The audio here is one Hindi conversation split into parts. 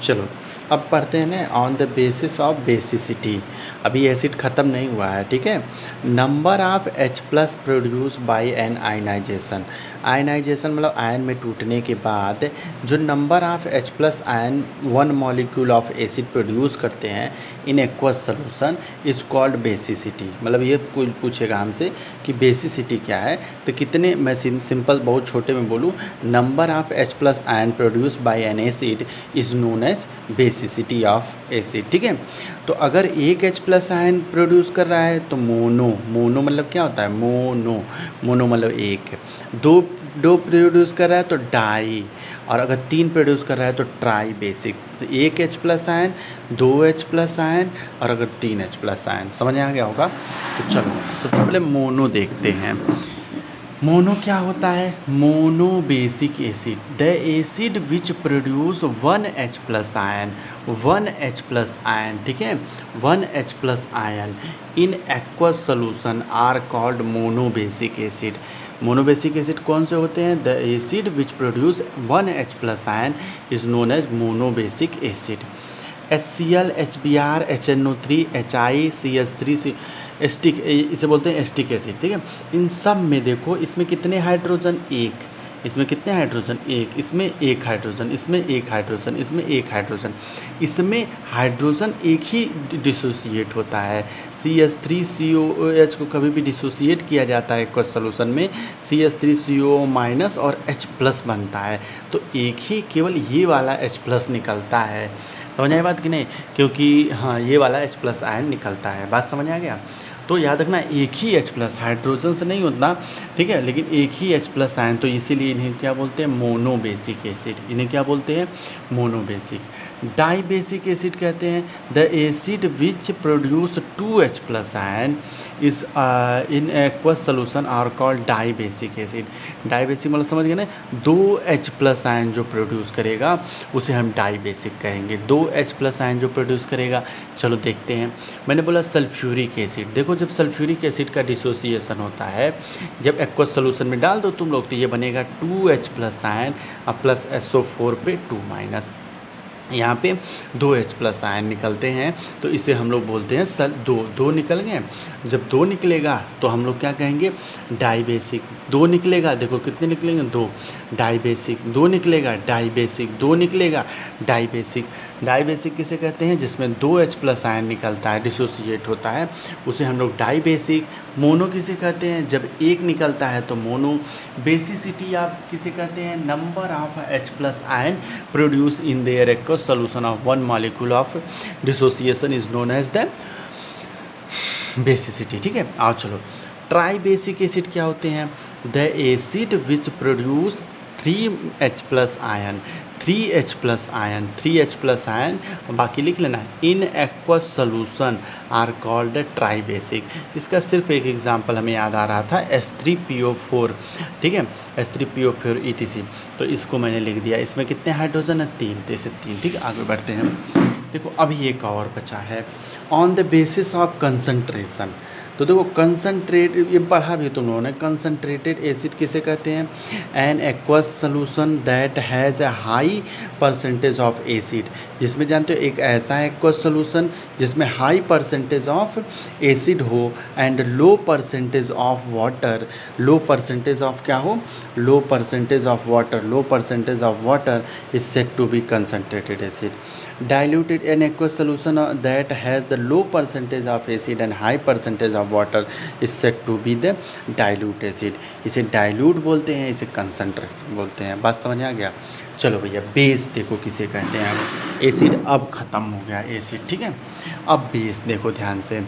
चलो अब पढ़ते हैं ना on the basis of basicity. अभी एसिड ख़त्म नहीं हुआ है, ठीक है। Number of H plus produce by an ionization. Ionization मतलब आयन में टूटने के बाद जो number of H plus ion one molecule of acid produce करते हैं in aqueous solution is called basicity. मतलब ये कोई पूछेगा हमसे कि बेसिसिटी क्या है, तो कितने, मैं सिंपल बहुत छोटे में बोलूँ, number of H plus ion produce by an acid is known as basicity of acid, ठीक है। तो अगर एक H प्लस आयन प्रोड्यूस कर रहा है तो मोनो मतलब क्या होता है, मोनो मतलब एक। दो प्रोड्यूस कर रहा है तो डाई, और अगर तीन प्रोड्यूस कर रहा है तो ट्राई बेसिक। तो एक H प्लस आयन, दो H प्लस आयन, और अगर तीन H प्लस आयन, समझ आ गया होगा। तो चलो सबसे पहले मोनो देखते हैं। मोनो क्या होता है, mono basic acid, the acid which produce one H plus ion, one H plus ion, ठीक है, one H plus ion in aqueous solution are called mono basic acid. Mono basic acid कौन से होते हैं, the acid which produce one H plus ion is known as mono basic acid. HCl, HBr, HNO3, HI, CH3, acetic, इसे बोलते हैं एस्टिक एसिड, ठीक है। इन सब में देखो इसमें कितने हाइड्रोजन, एक, इसमें कितने हाइड्रोजन, एक, इसमें एक हाइड्रोजन, इसमें एक हाइड्रोजन, इसमें एक हाइड्रोजन, इसमें हाइड्रोजन एक ही डिसोसिएट होता है। CH3COOH को कभी भी डिसोसिएट किया जाता है एक्वस सोल्यूशन में, CH3CO माइनस और H प्लस बनता है, तो एक ही केवल ये वाला H प्लस निकलता है। समझ आई बात कि नहीं, क्योंकि हाँ ये वाला H प्लस आयन निकलता है, बात समझ आ गया। तो याद रखना एक ही H प्लस, हाइड्रोजन से नहीं होता, ठीक है, लेकिन एक ही H प्लस आयन, तो इसीलिए इन्हें क्या बोलते हैं, मोनो बेसिक एसिड। इन्हें क्या बोलते हैं, mono basic. Di basic acid कहते हैं the acid which produce two H plus ion is in aqueous solution are called di basic acid. Di basic मतलब समझ गए ना, दो H प्लस आयन जो प्रोड्यूस करेगा उसे हम डाई बेसिक कहेंगे, दो H प्लस आयन जो प्रोड्यूस करेगा। चलो देखते हैं, मैंने बोला सल्फ्यूरिक एसिड। देखो जब सल्फ्यूरिक एसिड का डिसोसिएशन होता है, जब एक्वस सोल्यूशन में डाल दो तुम लोग, तो ये बनेगा 2H प्लस आयन और प्लस SO4 पे 2 माइनस, यहाँ पे 2H प्लस आयन निकलते हैं, तो इसे हम लोग बोलते हैं दो निकल गए। जब दो निकलेगा तो हम लोग क्या कहेंगे, डाई बेसिक। दो निकलेगा, देखो कितने निकलेंगे, दो, डाई बेसिक। दो निकलेगा, डाई बेसिक। दो निकलेगा, डाई बेसिक। डाई बेसिक किसे कहते हैं, जिसमें 2H प्लस आयन निकलता है, डिसोसिएट होता है, उसे हम लोग डाई बेसिक। मोनो किसे कहते हैं, जब एक निकलता है तो मोनो। बेसिसिटी आप किसे कहते हैं, number of H plus ion produce in their aqueous solution of one molecule of dissociation is known as the basicity, ठीक है। आओ चलो, ट्राई बेसिक एसिड क्या होते हैं, the acid which produce 3H plus ion, 3H plus ion, 3H plus ion, बाकी लिख लेना, in aqueous solution are called tri basic. इसका सिर्फ एक एग्जांपल हमें याद आ रहा था, H3PO4, ठीक है, H3PO4 ETC, तो इसको मैंने लिख दिया। इसमें कितने हाइड्रोजन है, 3, तो इसे 3, ठीक है। आगे बढ़ते हैं, देखो अभी एक और बचा है, on the basis of concentration. तो देखो कंसनट्रेट, ये पढ़ा भी तुम लोगों ने, कंसनट्रेटेड एसिड किसे कहते हैं, an aqueous solution that has a high percentage of acid. जिसमें जानते हो एक ऐसा एक्वस सोल्यूशन जिसमें हाई परसेंटेज ऑफ एसिड हो and low percentage of water. Low percentage of क्या हो, low percentage of water. Low percentage of water is said to be concentrated acid. Diluted an aqueous solution that has the low percentage of acid and high percentage water is said to be the dilute acid. इसे डाइल्यूट बोलते हैं, इसे कंसंट्रेट बोलते हैं। बात समझ आ गया। चलो भैया, बेस देखो किसे कहते हैं। एसिड अब ख़त्म हो गया एसिड, ठीक है। अब बेस देखो ध्यान से,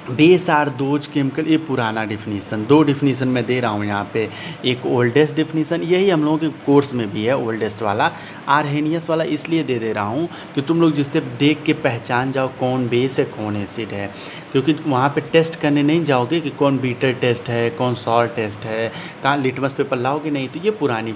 बेस आर दोज केमिकल, ये पुराना डिफिनीसन, दो डिफिनीसन मैं दे रहा हूँ यहाँ पे। एक ओल्डेस्ट डिफिनीसन, यही हम लोगों के कोर्स में भी है ओल्डेस्ट वाला। आरहेनियस वाला इसलिए दे रहा हूँ कि तुम लोग जिससे देख के पहचान जाओ कौन बेस है कौन एसिड है, क्योंकि वहाँ पे टेस्ट करने नहीं जाओगे कि कौन बीटर टेस्ट है कौन सॉल्ट टेस्ट है, कहाँ लिटमस पेपर लाओगे नहीं। तो ये पुरानी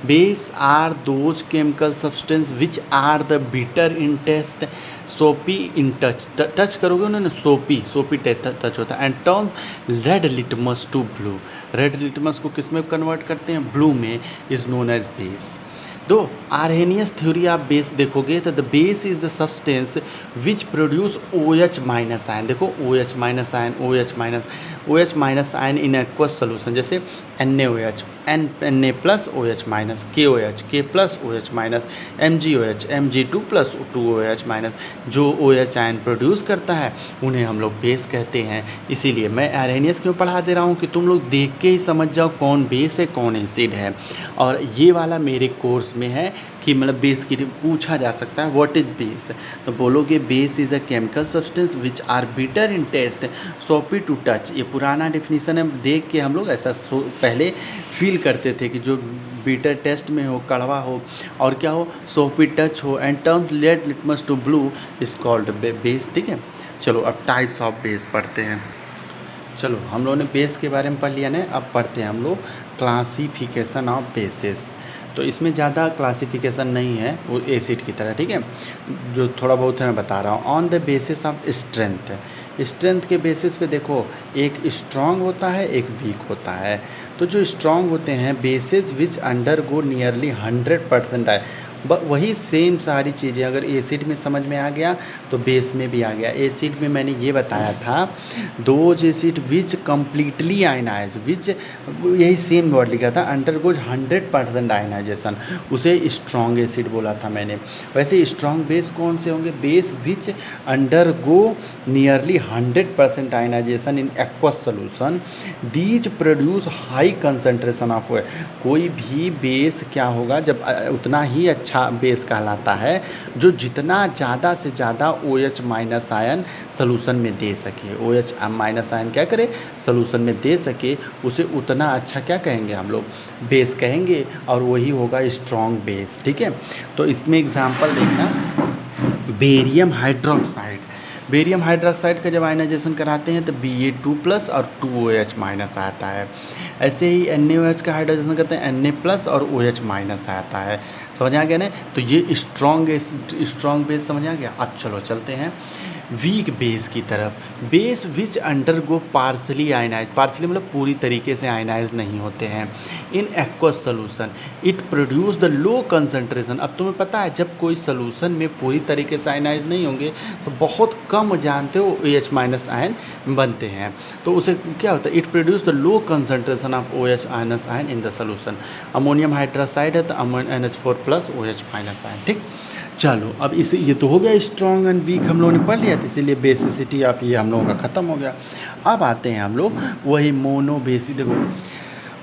base are those chemical substance which are the bitter in taste, soapy in touch करोगे उन्होंने, सोपी टच होता है। And turn red litmus to blue, red litmus को किस में कन्वर्ट करते हैं, ब्लू में, इज़ नोन एज बेस। तो आर्हेनियस थ्योरी आप बेस देखोगे तो the base is the substance which produce O H minus ion. देखो O H minus ion, O H minus ion in aqueous solution, जैसे NaOH, Na plus O H minus, KOH, K plus O H minus, MgOH, Mg2 plus 2OH minus. जो OH आयन प्रोड्यूस करता है उन्हें हम लोग बेस कहते हैं। इसीलिए मैं आर्हेनियस क्यों पढ़ा दे रहा हूँ कि तुम लोग देख के ही समझ जाओ कौन बेस है कौन एसिड है। और ये वाला मेरे कोर्स में है कि मतलब बेस की पूछा जा सकता है व्हाट इज बेस, तो बोलोगे base is a chemical substance which are bitter in taste, soapy to touch. ये पुराना डेफिनेशन है, देख के हम लोग ऐसा पहले फील करते थे कि जो बीटर टेस्ट में हो, कड़वा हो और क्या हो, सोपी टच हो, and turns red litmus to blue is called base. ठीक है, चलो अब टाइप्स ऑफ बेस पढ़ते हैं। चलो हम लोगों ने बेस के बारे में पढ़ लिया ना, अब पढ़ते हैं हम लोग क्लासिफिकेशन ऑफ बेसिस। तो इसमें ज़्यादा क्लासिफिकेशन नहीं है वो एसिड की तरह, ठीक है, जो थोड़ा बहुत है मैं बता रहा हूँ। On the basis of strength, strength के बेसिस पे देखो एक स्ट्रांग होता है एक वीक होता है। तो जो स्ट्रांग होते हैं basis which undergo nearly 100% है, वही सेम सारी चीज़ें अगर एसिड में समझ में आ गया तो बेस में भी आ गया। एसिड में मैंने ये बताया था those acid which completely ionize, which यही सेम वर्ड लिखा था, अंडर गोज 100% आयनाइजेशन, उसे स्ट्रॉन्ग एसिड बोला था मैंने। वैसे स्ट्रॉन्ग बेस कौन से होंगे, base which undergo nearly 100% ionization in aqueous solution, these produce high concentration of oil. कोई भी बेस क्या होगा जब उतना ही अच्छा बेस कहलाता है जो जितना ज़्यादा से ज़्यादा OH माइनस आयन सोल्यूशन में दे सके, OH माइनस आयन क्या करे सोल्यूशन में दे सके, उसे उतना अच्छा क्या कहेंगे हम लोग, बेस कहेंगे, और वही होगा स्ट्रॉन्ग बेस। ठीक है, तो इसमें एग्जांपल देखना, बेरियम हाइड्रोक्साइड, बेरियम हाइड्रोक्साइड का जब आयनाइजेशन कराते हैं तो Ba2+ और 2OH माइनस आता है। ऐसे ही NaOH का हाइड्रोजेशन करते हैं Na+ और OH माइनस आता है। समझ आ गया ना, तो ये स्ट्रॉन्ग बेस समझ आ गया। अब चलो चलते हैं वीक बेस की तरफ। Base which undergo partially ionise, partially मतलब पूरी तरीके से आयनाइज नहीं होते हैं, in aqueous solution it produce the low concentration. अब तुम्हें पता है जब कोई सोल्यूशन में पूरी तरीके से आयनाइज नहीं होंगे तो बहुत कम जानते हो OH माइनस आयन बनते हैं, तो उसे क्या होता है, it produce the low concentration of OH minus ion in the solution. Ammonium hydroxide है तो NH4+ OH माइनस आयन। ठीक, चलो अब इसे ये तो हो गया स्ट्रॉन्ग एंड वीक हम लोगों ने पढ़ लिया, तो इसीलिए बेसिसिटी आप ये हम लोगों का ख़त्म हो गया। अब आते हैं हम लोग वही मोनो बेसिस। देखो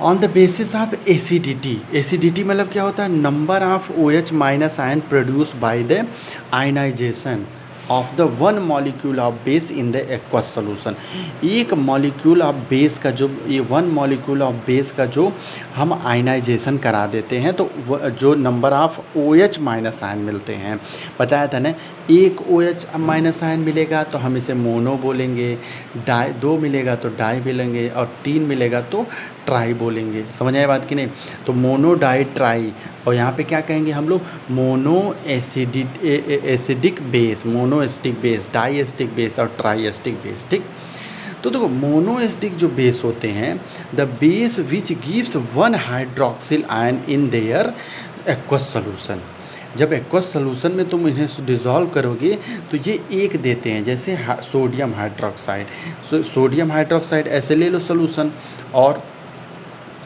on the basis of acidity, acidity मतलब क्या होता है, number of OH minus ion produce by the ionization of the one molecule of base in the aqueous solution. एक मॉलिक्यूल ऑफ बेस का जो ये वन मॉलिक्यूल ऑफ बेस का जो हम आयनाइजेशन करा देते हैं तो जो number of OH minus ion मिलते हैं, बताया था ना, एक OH माइनस आयन मिलेगा तो हम इसे मोनो बोलेंगे, दो मिलेगा तो डाई बोलेंगे, और 3 मिलेगा तो ट्राई बोलेंगे। समझ आए बात कि नहीं, तो मोनो डाई ट्राई, और यहाँ पे क्या कहेंगे हम लोग, mono acidic base, mono acidic base, di acidic base और ट्राई एसिडिक बेस। ठीक, तो देखो मोनो एसिडिक जो बेस होते हैं, the base which gives one hydroxyl ion in their aqueous solution. जब एक्वस सोल्यूशन में तुम इन्हें डिज़ोल्व करोगे तो ये एक देते हैं, जैसे सोडियम हाइड्रोक्साइड, सोडियम हाइड्रोक्साइड ऐसे ले लो सोल्यूशन, और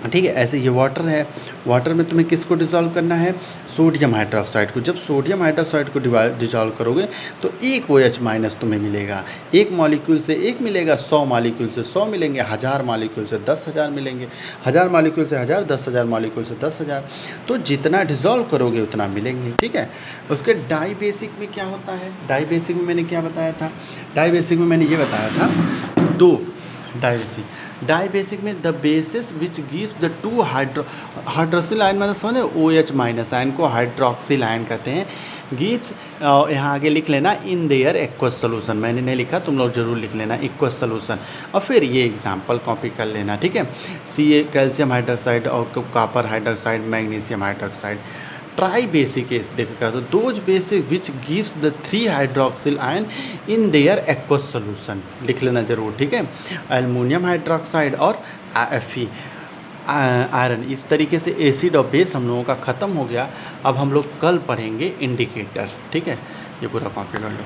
ठीक है, ऐसे ये वाटर है, वाटर में तुम्हें किसको डिज़ोल्व करना है, सोडियम हाइड्रोक्साइड को। जब सोडियम हाइड्रोक्साइड को डिज़ोल्व करोगे तो एक OH माइनस तुम्हें मिलेगा, एक मॉलिक्यूल से एक मिलेगा, 100 मॉलिक्यूल से 100 मिलेंगे, 1000 मॉलिक्यूल से 10,000 मिलेंगे, 1000 मॉलिक्यूल से 1000, 10,000 मॉलिक्यूल से 10,000, तो जितना डिज़ोल्व करोगे उतना मिलेंगे। ठीक है, उसके डाई बेसिक में क्या होता है, डाई बेसिक में मैंने क्या बताया था, डाई बेसिक में मैंने ये बताया था दो डाई बेसिक में the basis which gives the two hydroxyl ion, मतलब समझे OH माइनस आयन को हाइड्रोक्सिल आयन कहते हैं, गिव्स यहाँ आगे लिख लेना इन देयर एक्वस सोल्यूशन, मैंने नहीं लिखा, तुम लोग जरूर लिख लेना एक्वस सोल्यूशन, और फिर ये एग्जांपल कॉपी कर लेना। ठीक है, Ca कैल्शियम हाइड्रोक्साइड और copper hydroxide, magnesium hydroxide. Try basic case देखा तो those basic which gives the 3 hydroxyl ion in their aqueous solution, लिख लेना जरूर। ठीक है, एल्युमिनियम हाइड्रोक्साइड और Fe। आयरन। इस तरीके से एसिड और बेस हम लोगों का ख़त्म हो गया। अब हम लोग कल पढ़ेंगे इंडिकेटर। ठीक है, ये पूरा कॉपी कर लो।